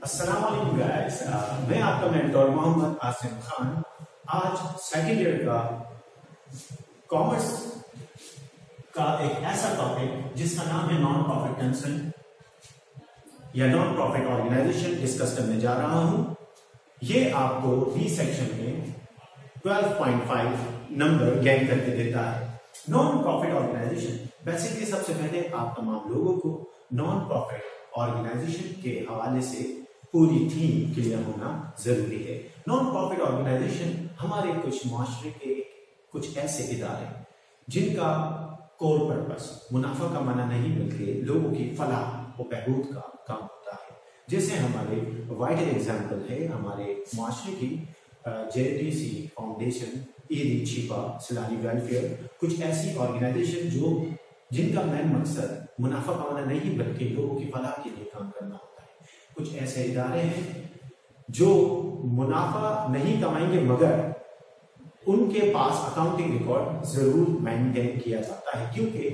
अस्सलाम वालेकुम गाइस, मैं आपका मेंटोर मोहम्मद आसिम खान। आज सेकेंड ईयर का कॉमर्स का एक ऐसा टॉपिक जिसका नाम है नॉन प्रॉफिट कंसर्न या नॉन प्रॉफिट ऑर्गेनाइजेशन डिस्कस करने जा रहा हूं। ये आपको बी सेक्शन में 12.5 नंबर गेन करके देता है। नॉन प्रॉफिट ऑर्गेनाइजेशन बेसिकली सबसे पहले आप तमाम लोगों को नॉन प्रॉफिट ऑर्गेनाइजेशन के हवाले से पूरी थीम क्लियर होना जरूरी है। नॉन प्रॉफिट ऑर्गेनाइजेशन हमारे कुछ माशरे के कुछ ऐसे इदारे जिनका कोर पर्पस मुनाफा कमाना नहीं बल्कि लोगों की फलाह और बहबूद का काम होता है। जैसे हमारे वाइडल एग्जाम्पल है हमारे माशरे की JTC फाउंडेशन, ईदी छिपा सलानी वेलफेयर, कुछ ऐसी ऑर्गेनाइजेशन जिनका मेन मकसद मुनाफा कमाना नहीं बल्कि लोगों की फलाह के लिए काम करना होता है। कुछ ऐसे इदारे हैं जो मुनाफा नहीं कमाएंगे मगर उनके पास अकाउंटिंग रिकॉर्ड जरूर मेंटेन किया जाता है, क्योंकि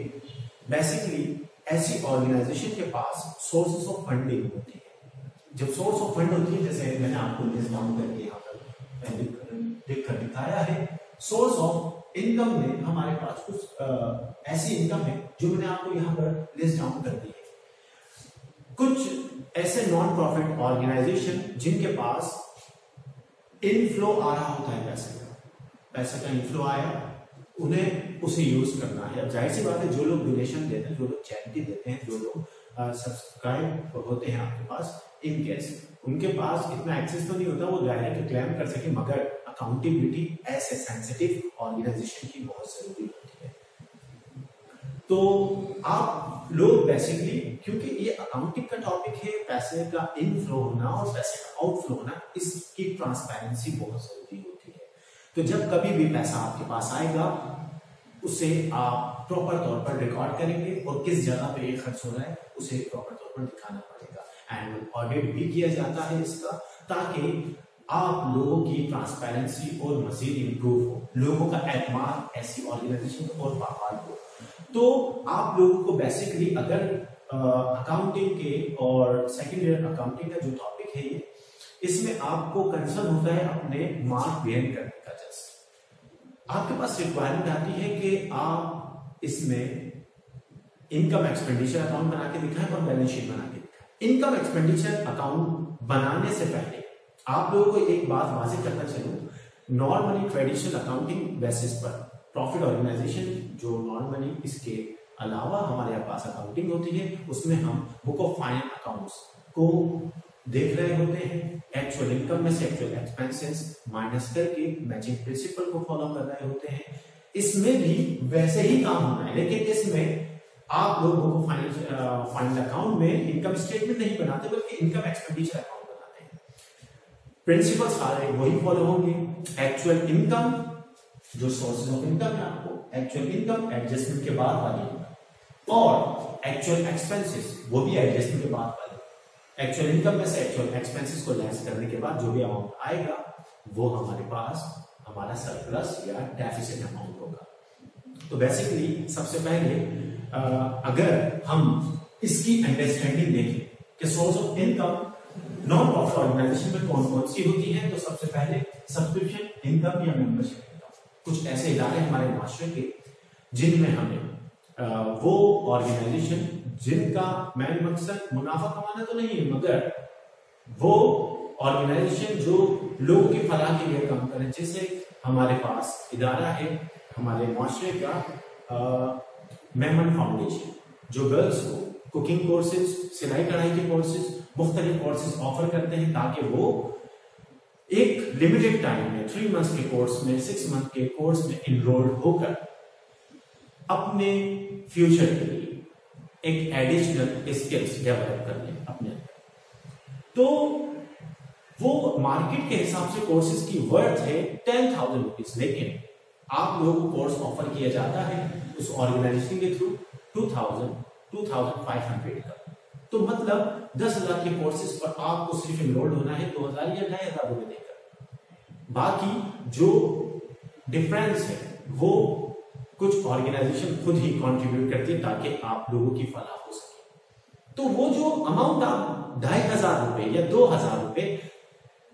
बेसिकली ऐसी ऑर्गेनाइजेशन के पास सोर्सेस ऑफ फंडिंग होती है। जब सोर्स ऑफ फंड होती है, जैसे मैंने आपको लिस्ट डाउन करके यहाँ पर लिख कर दिखाया है, सोर्स ऑफ इनकम में हमारे पास कुछ ऐसी इनकम है जो मैंने आपको यहाँ पर लिस्ट डाउन कर दी है। कुछ ऐसे नॉन प्रॉफिट ऑर्गेनाइजेशन जिनके पास इनफ्लो आ रहा होता है, पैसे का इनफ्लो आया, उन्हें उसे यूज करना है। अब जाहिर सी बात है, जो लोग डोनेशन देते हैं, जो लोग चैरिटी देते हैं, जो लोग सब्सक्राइब होते हैं आपके पास, इन केस उनके पास इतना एक्सेस तो नहीं होता वो डायरेक्ट क्लेम कर सके, मगर अकाउंटेबिलिटी ऐसे सेंसिटिव ऑर्गेनाइजेशन की बहुत जरूरी होती है। तो आप लोग बेसिकली, क्योंकि ये अकाउंटिंग का टॉपिक है, पैसे का इनफ्लो होना और पैसे का आउटफ्लो होना, इसकी ट्रांसपेरेंसी बहुत जरूरी होती है। तो जब कभी भी पैसा आपके पास आएगा उसे आप प्रॉपर तौर पर रिकॉर्ड करेंगे और किस जगह पे ये खर्च हो रहा है उसे प्रॉपर तौर पर दिखाना पड़ेगा। एनुअल ऑडिट भी किया जाता है इसका, ताकि आप लोगों की ट्रांसपेरेंसी और मजीद इंप्रूव हो, लोगों का एतमाद ऐसी ऑर्गेनाइजेशन और बहाल हो। तो आप लोगों को बेसिकली अगर अकाउंटिंग के और सेकेंड ईयर अकाउंटिंग का जो टॉपिक है ये, इसमें आपको कंसर्न होता है अपने मार्क गेन करने का। जैसे आपके पास रिक्वायरमेंट आती है कि आप इसमें इनकम एक्सपेंडिचर अकाउंट बना के दिखाएं और बैलेंस शीट बना के दिखाएं। इनकम एक्सपेंडिचर अकाउंट बनाने से पहले आप लोगों को एक बात वाज़ेह करना चलूं, नॉर्मली ट्रेडिशनल अकाउंटिंग बेसिस पर प्रॉफिट ऑर्गेनाइजेशन जो नॉर्मली इसके अलावा हमारे पास अकाउंटिंग होती है, उसमें हम बुक ऑफ फाइनेंस अकाउंट्स को देख रहे होते हैं, एक्चुअल इनकम में से एक्चुअल एक्सपेंसेस माइनस करके मैचिंग प्रिंसिपल को फॉलो कर रहे होते हैं। इसमें भी वैसे ही काम होना है, लेकिन इसमें आप लोग बुक ऑफ फाइनेंस अकाउंट में इनकम स्टेटमेंट नहीं बनाते बल्कि इनकम एक्सपेंडिचर अकाउंट बनाते हैं। प्रिंसिपल सारे वही फॉलो होंगे। एक्चुअल इनकम जो सोर्सेज ऑफ इनकम है, आपको एक्चुअल इनकम एडजस्टमेंट के बाद वाली इनकम, और एक्चुअल एक्सपेंसेस वो भी एडजस्टमेंट के बाद वाली। एक्चुअल इनकम में से एक्चुअल एक्सपेंसेस को लेस करने के बाद जो भी अमाउंट आएगा वो हमारे पास हमारा सरप्लस या डेफिसिट अमाउंट होगा। तो बेसिकली सबसे पहले अगर हम इसकी अंडरस्टैंडिंग देखें कि source of income non profit organization में कौन कौन सी होती है, तो सबसे पहले सब्सक्रिप्शन इनकम या मेंबरशिप इनकम। कुछ ऐसे इदारे हमारे माशरे के जिनमें हमें वो ऑर्गेनाइजेशन जिनका मेन मकसद मुनाफा कमाना तो नहीं है, मगर वो ऑर्गेनाइजेशन जो लोगों की फलाह के लिए काम करे। जैसे हमारे पास इदारा है हमारे माशरे का मेमन फाउंडेशन, जो गर्ल्स को कुकिंग कोर्सेज, सिलाई कढ़ाई के कोर्सेज, मुख्तलिफ कोर्सेज ऑफर करते हैं, ताकि वो एक लिमिटेड टाइम में 3 मंथ्स के कोर्स में, 6 मंथ के कोर्स में इनरोल्ड होकर अपने फ्यूचर के लिए एक एडिशनल स्किल्स डेवलप कर लें अपने अंदर। तो वो मार्केट के हिसाब से कोर्सेज की वर्थ है 10,000 रुपीज, लेकिन आप लोगों को कोर्स ऑफर किया जाता है उस ऑर्गेनाइजेशन के थ्रू 2,500 का। तो मतलब 10,000 के कोर्सेज पर आपको सिर्फ इनरोल्ड होना है 2,000 या 2,500 रुपए देकर। बाकी जो डिफरेंस है वो कुछ ऑर्गेनाइजेशन खुद ही कंट्रीब्यूट करती है ताकि आप लोगों की फलाह हो सके। तो वो जो अमाउंट आप 2,500 रुपए या 2,000 रुपए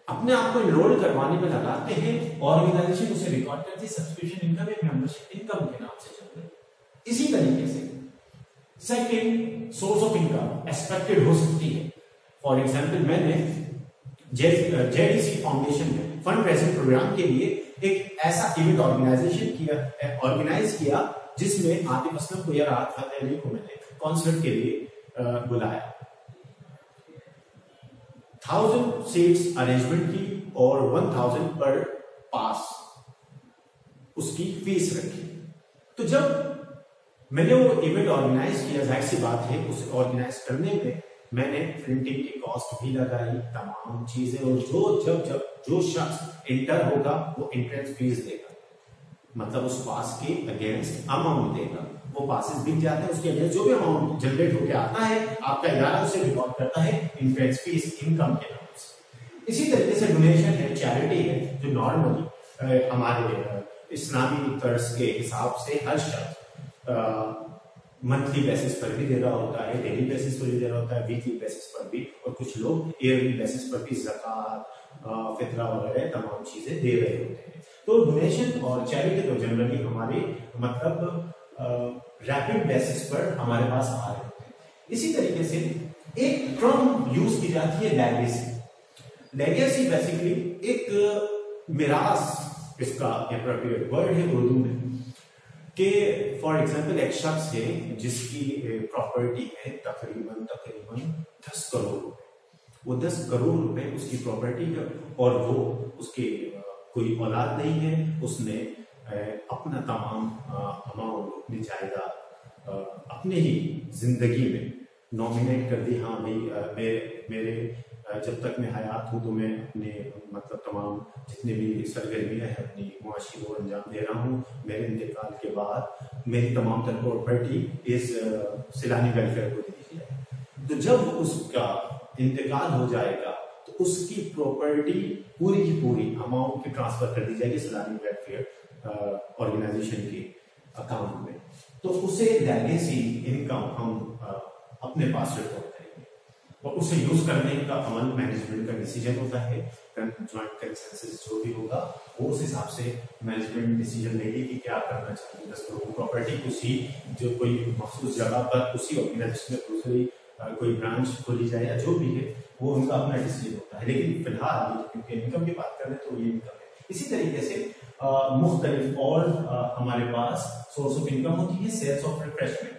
अपने आप को इनरोल करवाने में लगाते हैं, ऑर्गेनाइजेशन उसे रिकॉर्ड करती है सब्सक्रिप्शन इनकम या मेंबरशिप इनकम के नाम से चल रही है। इसी तरीके से second source of income expected हो सकती है। फॉर एग्जांपल मैंने जेडीसी फाउंडेशन में फंड रेजिंग प्रोग्राम के लिए एक ऐसा इवेंट ऑर्गेनाइज किया जिसमें आतिफ असलम को या राहत फतेह अली को मैंने कॉन्सर्ट के लिए बुलाया। 1000 सीट्स अरेंजमेंट की और 1000 पर पास उसकी फीस रखी। तो जब मैंने वो इवेंट ऑर्गेनाइज किया, जाहिर सी बात है उसे ऑर्गेनाइज करने में मैंने प्रिंटिंग की कॉस्ट भी लगाई, तमाम चीजें, और जो शख्स इंटर होगा वो एंट्रेंस फीस देगा, मतलब उस पास के अगेंस्ट अमाउंट देगा। वो पासेस बिक जाते हैं, उसके अगेंस्ट जो भी अमाउंट जनरेट होकर आता है आपका इदारा उसे रिकॉर्ड करता है एंट्रेंस फीस इनकम के नाम से। इसी तरीके से डोनेशन है, चैरिटी है, जो नॉर्मली हमारे इस्लामी तर्ज के हिसाब से हर शख्स मंथली बेसिस पर भी दे रहा होता है, डेली बेसिस पर भी दे रहा होता है, वीकली बेसिस पर भी, और कुछ लोग ईयरली बेसिस पर भी ज़कात, फितरा वगैरह तमाम चीजें दे रहे होते हैं। तो डोनेशन और चैरिटी तो जनरली हमारे मतलब रैपिड बेसिस पर हमारे पास आ रहे होते हैं। इसी तरीके से एक टर्म यूज की जाती है लेगेसी। लेगेसी बेसिकली एक मिरास, इसका एप्रोप्रिएट वर्ड है उर्दू में, कि फॉर एग्जाम्पल एक शख्स है जिसकी प्रॉपर्टी है तकरीबन 10 करोड़ रुपए, वो 10 करोड़ रुपए उसकी प्रॉपर्टी है और वो उसके कोई औलाद नहीं है, उसने अपना तमाम अमाउंट, अपनी जायदाद अपने ही जिंदगी में नॉमिनेट कर दी। हाँ भाई मेरे जब तक मैं हयात हूँ तो मैं अपने मतलब तमाम जितने भी सरगर्मियाँ हैं अपनी मुआशी को अंजाम दे रहा हूँ, मेरे इंतकाल के बाद मेरी तमाम तर प्रॉपर्टी इस सैलानी वेलफेयर को दे दी जाए। तो जब उसका इंतकाल हो जाएगा तो उसकी प्रॉपर्टी पूरी की पूरी अमाउंट की ट्रांसफर कर दी जाएगी सैलानी वेलफेयर ऑर्गेनाइजेशन के अकाउंट में। तो उसे लेगेसी इनकम हम अपने पास रिकॉर्ड करेंगे और उसे यूज करने का अमल मैनेजमेंट का डिसीजन होता है। ज्वाइंट कंसेंसस जो भी होगा वो उस हिसाब से मैनेजमेंट डिसीजन लेगी कि क्या करना चाहिए। 10 करोड़ प्रॉपर्टी उसी जो कोई मखसूस जगह पर उसी ऑर्गेनाइजेशन में दूसरी कोई ब्रांच खोली जाए या जो भी है वो उनका अपना डिसीजन होता है। लेकिन फिलहाल क्योंकि इनकम की बात करें तो ये इनकम है। इसी तरीके से मुख्तलिफ और हमारे पास सोर्स ऑफ इनकम होती है। Sales of refreshment,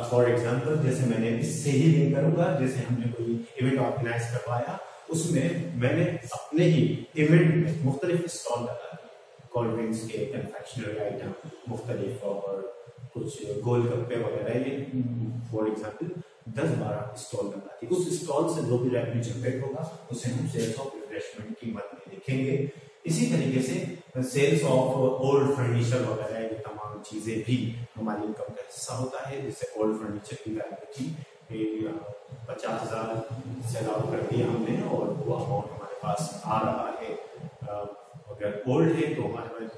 for example जैसे मैंने इससे ही लिंक करूंगा, जैसे हमने कोई इवेंट ऑर्गेनाइज करवाया उसमें मैंने अपने ही इवेंट में मुख्तलिफ स्टॉल लगा दिए, कोल्ड ड्रिंक्स के, कन्फेक्शनरी आइटम मुख्तलिफ और कुछ गोलगप्पे वगैरह, ये फॉर एग्जाम्पल 10-12 स्टॉल लगा दी। उस स्टॉल से जो भी रेवेन्यू जनरेट होगा उसे हम सेल्स ऑफ रिफ्रेशमेंट की मद में लिखेंगे। इसी तरीके से सेल्स ऑफ ओल्ड फर्नीचर वगैरह ये तमाम चीजें भी हमारी इनकम का हिस्सा होता है। जैसे ओल्ड फर्नीचर की वैल्यू 50,000 से अलाउ कर दिया हमने और वो अमाउंट हमारे पास आ रहा है। अगर ओल्ड है तो हमारे पास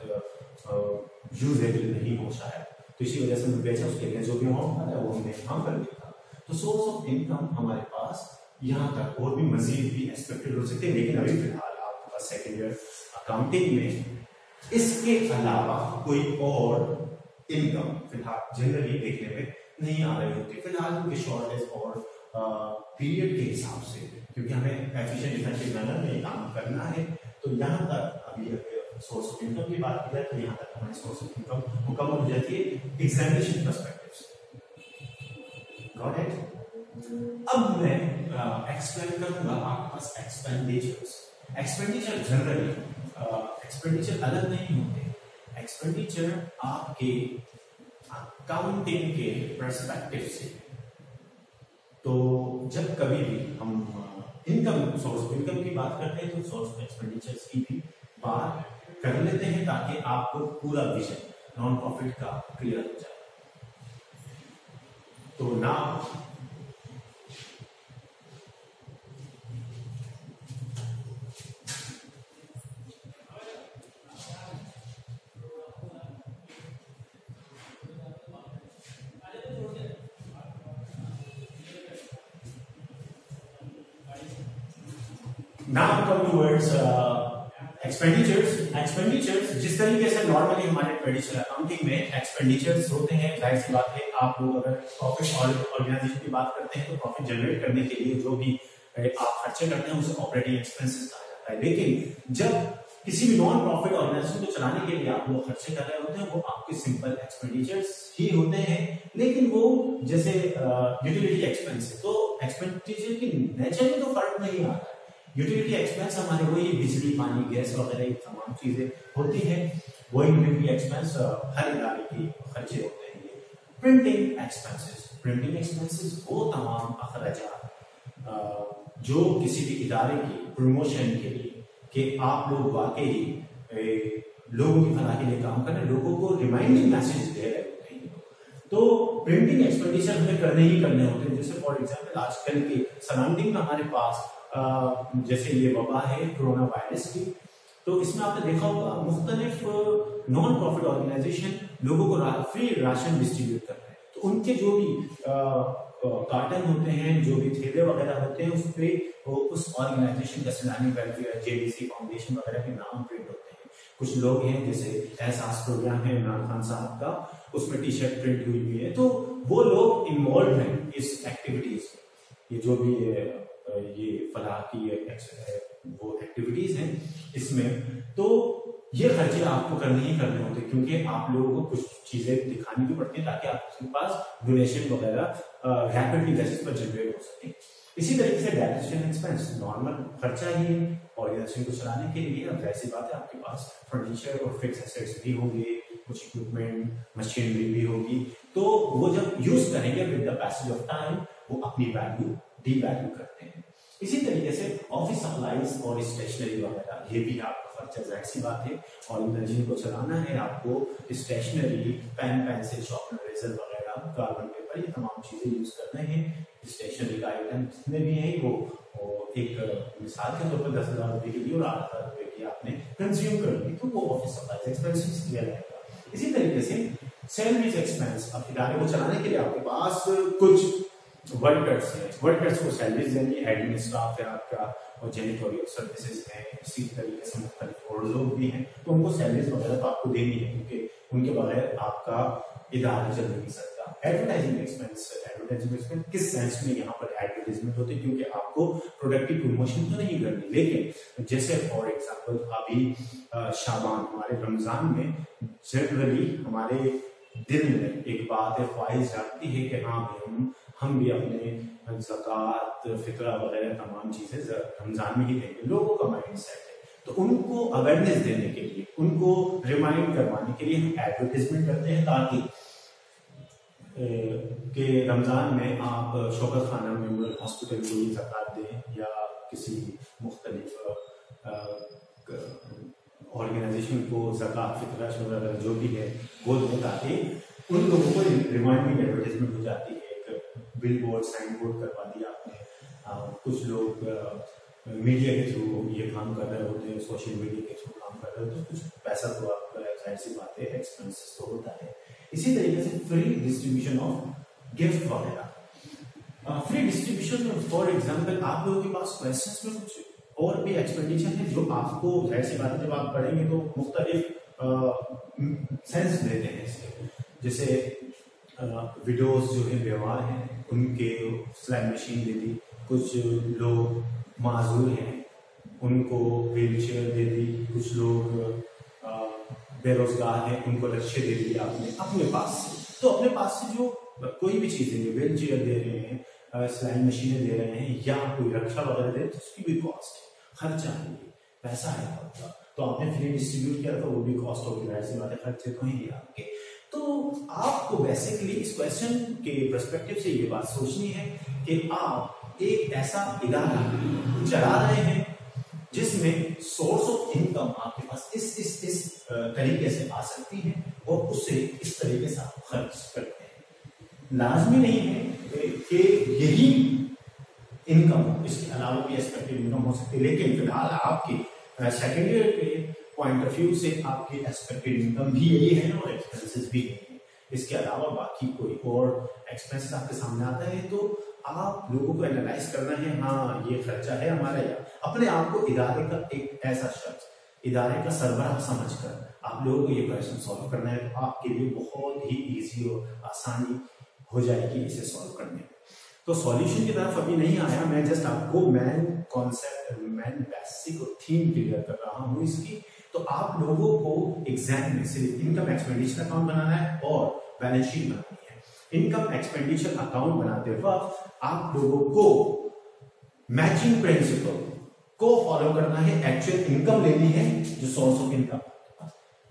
यूजेबल नहीं हो शायद, तो इसी वजह से हमने बेचा, उसके लिए जो भी अमाउंट आता है वो हमने काम कर दिया। तो सोर्स ऑफ इनकम हमारे पास यहाँ तक और भी मजीद भी एक्सपेक्टेड हो सकते हैं, लेकिन अभी फिलहाल आपके पास सेकेंड ईयर अकाउंटिंग में इसके अलावा कोई और इनकम फिलहाल जनरली देखने में नहीं आ रही होती फिलहाल, क्योंकि शॉर्टेज और पीरियड के हिसाब से, क्योंकि हमें एफिशिएंट इफेक्टिव मैनर में काम करना है। तो यहाँ तक अभी सोर्स ऑफ इनकम की बात की जाए तो यहाँ तक हमारी सोर्स ऑफ इनकम मुकम्मल हो जाती है एग्जामिनेशन पर्सपेक्टिव से। Got it? अब मैं एक्सप्लेन करूंगा आपके पास एक्सपेंडिचर्स। एक्सपेंडिचर जनरली एक्सपेंडिचर अलग नहीं होते, एक्सपेंडिचर आपके अकाउंटिंग के पर्सपेक्टिव से। तो जब कभी भी हम इनकम सोर्स ऑफ इनकम की बात करते हैं तो सोर्स ऑफ एक्सपेंडिचर्स की भी बात कर लेते हैं ताकि आपको पूरा विजन नॉन प्रॉफिट का क्लियर हो जाए। तो ना नाउ कम टुवर्ड्स एक्सपेंडिचर्स जिस तरीके से नॉर्मली हमारे ट्रेडिशनल अकाउंटिंग में एक्सपेंडिचर्स होते हैं, जाहिर सी बात है आप लोग अगर प्रॉफिट ऑर्गेनाइजेशन की बात करते हैं तो प्रॉफिट जनरेट करने के लिए जो भी आप खर्चे करते हैं उसे ऑपरेटिंग एक्सपेंसेस कहा जाता है। लेकिन जब किसी भी नॉन प्रॉफिट ऑर्गेनाइजेशन को चलाने के लिए आप लोग खर्चे कर रहे होते हैं वो आपके सिंपल एक्सपेंडिचर्स ही होते हैं, लेकिन वो जैसे यूटिलिटी एक्सपेंस है तो एक्सपेंडिचर की नेचर में तो फर्क नहीं आता है। यूटिलिटी एक्सपेंस हमारे वही बिजली पानी गैस वगैरह तमाम चीजें होती हैं, वही यूटिलिटी एक्सपेंस हर इदारे के खर्चे होते हैं। प्रिंटिंग एक्सपेंसेस वो तमाम अखराजात जो किसी भी इदारे की प्रमोशन के लिए कि आप लोग वाकई लोगों की भलाई के लिए काम कर रहे हैं, लोगों को रिमाइंडिंग मैसेज दे रहे होते हैं, तो प्रिंटिंग एक्सपेंडिचर हमें करने ही करने होते हैं। जैसे फॉर एग्जाम्पल आजकल के सराउंडिंग में हमारे पास जैसे ये वबा है कोरोना वायरस की, तो इसमें आपने देखा होगा मुख्तलिफ नॉन प्रॉफिट ऑर्गेनाइजेशन लोगों को फ्री राशन डिस्ट्रीब्यूट कर रहे हैं, तो उनके जो भी कार्टन होते हैं, जो भी थैले वगैरह होते हैं, उस पे उस ऑर्गेनाइजेशन का सैलानी वेलफेयर जेडीसी फाउंडेशन वगैरह के नाम प्रिंट होते हैं। कुछ लोग हैं जैसे एहसास प्रोग्राम है इमरान खान साहब का, उसमें टी शर्ट प्रिंट हुई हुई है, तो वो लोग इन्वॉल्व हैं इस एक्टिविटीज में। ये जो भी ये फलाह की वो एक्टिविटीज हैं इसमें, तो ये खर्चे आपको करने ही करने होते हैं क्योंकि आप लोगों को कुछ चीजें दिखानी भी पड़ती है ताकि आपके पास डोनेशन वगैरह रैपिडली बेसिस पर जनरेट हो सके। इसी तरीके से डेप्रिसिएशन एक्सपेंस नॉर्मल खर्चा ही है ऑर्गेनाइजेशन को चलाने के लिए। अब ऐसी बात है आपके पास फर्नीचर और फिक्स एसेट्स भी होंगे, कुछ इक्विपमेंट मशीनरी भी होगी, तो वो जब यूज करेंगे with the passage of time वो अपनी वैल्यू डी वैल्यू करते हैं। इसी तरीके से ऑफिस सप्लाईज और स्टेशनरी वगैरह ये भी आपका खर्चा, जाहिर सी बात है ऑर्गेनाइजेशन को चलाना है, आपको stationery pen pencil sharpener eraser वगैरह कार्बन पेपर ये तमाम चीजें यूज करने हैं। स्टेशनरी का आइटम जितने भी हैं वो एक मिसाल के तौर पर 10,000 रुपए की ली और 8,000 रुपए की आपने कंज्यूम कर ली तो वो ऑफिस सप्लाईज एक्सपेंसेस दिया जाएगा। इसी तरीके से सैलरीज एक्सपेंस, अब इदारे को चलाने के लिए आपके पास कुछ वर्कर्स हैं, वर्कर्स को सैलरीज देंगे, एडमिन स्टाफ है आपका और जेनिटोरियल सर्विसेज हैं, इसी तरीके से मुख्तलिफ और लोग भी हैं, तो उनको सैलरीज वगैरह तो आपको देनी है क्योंकि उनके बगैर आपका इदारा चल नहीं सकता। एडवर्टाइजिंग एक्सपेंस किस सेंस में यहाँ पर एडवर्टाइजमेंट होती है क्योंकि आपको प्रोडक्ट की प्रमोशन तो नहीं करनी, लेकिन जैसे फॉर एग्जाम्पल अभी शाबान हमारे रमजान में जनरली हमारे दिल में एक बात है, ख्वाहिश जागती है कि हाँ भाई हम भी अपने ज़कात फितरा वगैरह तमाम चीजें रमजान में ही देंगे, लोगों का माइंड सेट है, तो उनको अवेयरनेस देने के लिए, उनको रिमाइंड करवाने के लिए हम एडवर्टाइजमेंट करते हैं ताकि कि रमजान में आप शौकत खाना मेमोरियल हॉस्पिटल को ये ज़कात दें या किसी मुख्तलिफ ऑर्गेनाइजेशन को ज़कात फितरा वगैरह जो भी है वो दें ताकि उन लोगों को रिमाइंडिंग एडवर्टाइजमेंट हो जाती है। बिल बोर्ड साइन बोर्ड करवा दिया आपने, कुछ लोग मीडिया के थ्रू ये काम कर रहे होते हैं, सोशल मीडिया के थ्रू काम कर रहे होते हैं, कुछ पैसा तो आपका जाहिर सी बात है एक्सपेंसेस तो होता है। इसी तरीके से फ्री डिस्ट्रीब्यूशन ऑफ गिफ्ट वगैरह, फ्री डिस्ट्रीब्यूशन में फॉर एग्जांपल आप लोगों के पास क्वेश्चंस में कुछ और भी एक्सपेंडिचर है जो आपको जाहिर सी बात है जब आप पढ़ेंगे तो मुख्तलिफ सेंस देते हैं इसके, जैसे विडोज जो है व्यवहार हैं उनके सिलाई मशीन दे दी, कुछ लोग माजूर हैं उनको व्हील चेयर दे दी, कुछ लोग बेरोजगार हैं उनको रक्षे दे दी आपने अपने पास से। तो अपने पास से जो कोई भी चीज देंगे, व्हील चेयर दे रहे हैं, सिलाई मशीनें दे रहे हैं या कोई रक्षा वगैरह दे रहे हैं तो उसकी भी कॉस्ट है, खर्चा है, पैसा है आपका, तो आपने फ्री डिस्ट्रीब्यूट किया तो वो भी कॉस्ट होगी, जाहिर सी बात है खर्चे तो ही आपके। तो आपको बेसिकली इस क्वेश्चन के पर्सपेक्टिव से ये बात सोचनी है कि आप एक ऐसा इदारा चला रहे हैं जिसमें सोर्स ऑफ इनकम आपके पास इस तरीके से आ सकती है और उससे इस तरीके से आप खर्च करते हैं। लाजमी नहीं है कि यही इनकम, इसके अलावा भी एक्सपेक्टेड इनकम हो सकती है, लेकिन फिलहाल आपकी सेकेंड ईयर के पॉइंट ऑफ व्यू से आपकी एक्सपेक्टेड इनकम भी यही है और एक्सपेंसेस भी यही है। इसके अलावा बाकी कोई और एक्सपेंसेस आपके सामने आता है तो आप लोगों को एनालाइज करना है, हाँ ये खर्चा है हमारा, या अपने आप को इदारे का एक ऐसा शख्स, इदारे का सरबराह समझकर आप लोगों को ये क्वेश्चन सॉल्व करना है, तो आपके लिए बहुत ही इजी और आसानी हो जाएगी इसे सॉल्व करने में। तो सॉल्यूशन की तरफ अभी नहीं आया, मैं जस्ट आपको मैन कॉन्सेप्ट, मैन बेसिक और थीम क्लियर कर रहा हूं इसकी। तो आप लोगों को एग्जाम में सिर्फ इनकम एक्सपेंडिचर अकाउंट बनाना है और बैलेंस शीट बनानी है। इनकम एक्सपेंडिचर अकाउंट बनाते वक्त आप लोगों को मैचिंग प्रिंसिपल को फॉलो करना है। एक्चुअल इनकम लेनी है जो source of income,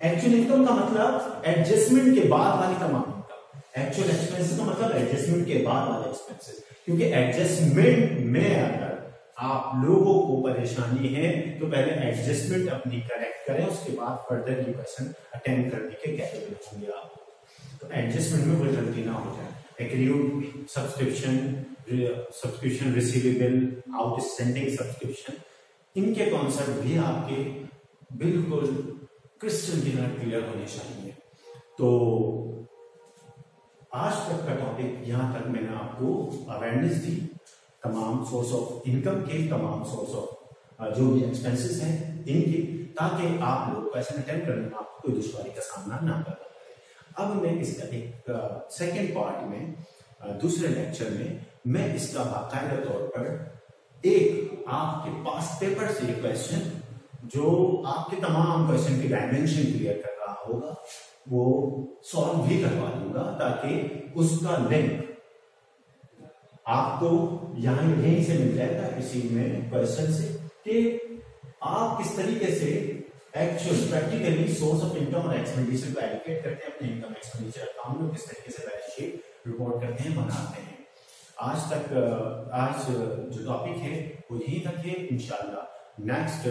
actual income का मतलब एडजस्टमेंट के बाद वाली तमाम इनकम, एक्चुअल एक्सपेंसेस का मतलब एडजस्टमेंट के बाद वाले एक्सपेंसेस। क्योंकि एडजस्टमेंट में अगर आप लोगों को परेशानी है तो पहले एडजस्टमेंट अपनी करेक्ट करें, उसके बाद फर्दर ये क्वेश्चन अटेम्प्ट करने के कैपेबल होंगे आप। तो एडजस्टमेंट में कोई गलती ना हो जाए। Acrid subscription, subscription receivable, outstanding subscription, इनके कॉन्सेप्ट भी आपके बिल्कुल क्रिस्टल क्लियर होने चाहिए। तो आज तक का टॉपिक यहां तक मैंने आपको अवेयरनेस दी तमाम सोर्स ऑफ इनकम के, तमाम सोर्स ऑफ जो भी एक्सपेंसेस हैं इनके, ताकि आप लोग क्वेश्चन अटेम्प्ट करने में आपको कोई दुश्वारी का सामना ना करना पड़े। अब मैं इसका एक सेकेंड पार्ट में, दूसरे लेक्चर में मैं इसका बाकायदा तौर पर एक आपके पास पेपर से क्वेश्चन जो आपके तमाम क्वेश्चन की डायमेंशन क्लियर कर रहा होगा वो सॉल्व भी करवा दूंगा, ताकि उसका लिंक आपको यहीं से मिल जाएगा इसी में क्वेश्चन से, कि आप किस तरीके से actual practically source of income और एक्सपेंडिचर को एलोकेट करते हैं अपने इनकम एक्सपेंडिचर अकाउंट में, किस तरीके से बैलेंस शीट रिपोर्ट करते हैं, बनाते हैं। आज जो टॉपिक है वो यहीं तक है। इंशाल्लाह नेक्स्ट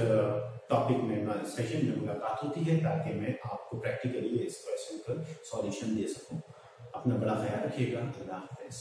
टॉपिक में सेशन में मुलाकात होती है, ताकि मैं आपको प्रैक्टिकली इस क्वेश्चन का सॉल्यूशन दे सकूं। अपना बड़ा ख्याल रखिएगा। खुदा हाफिज़।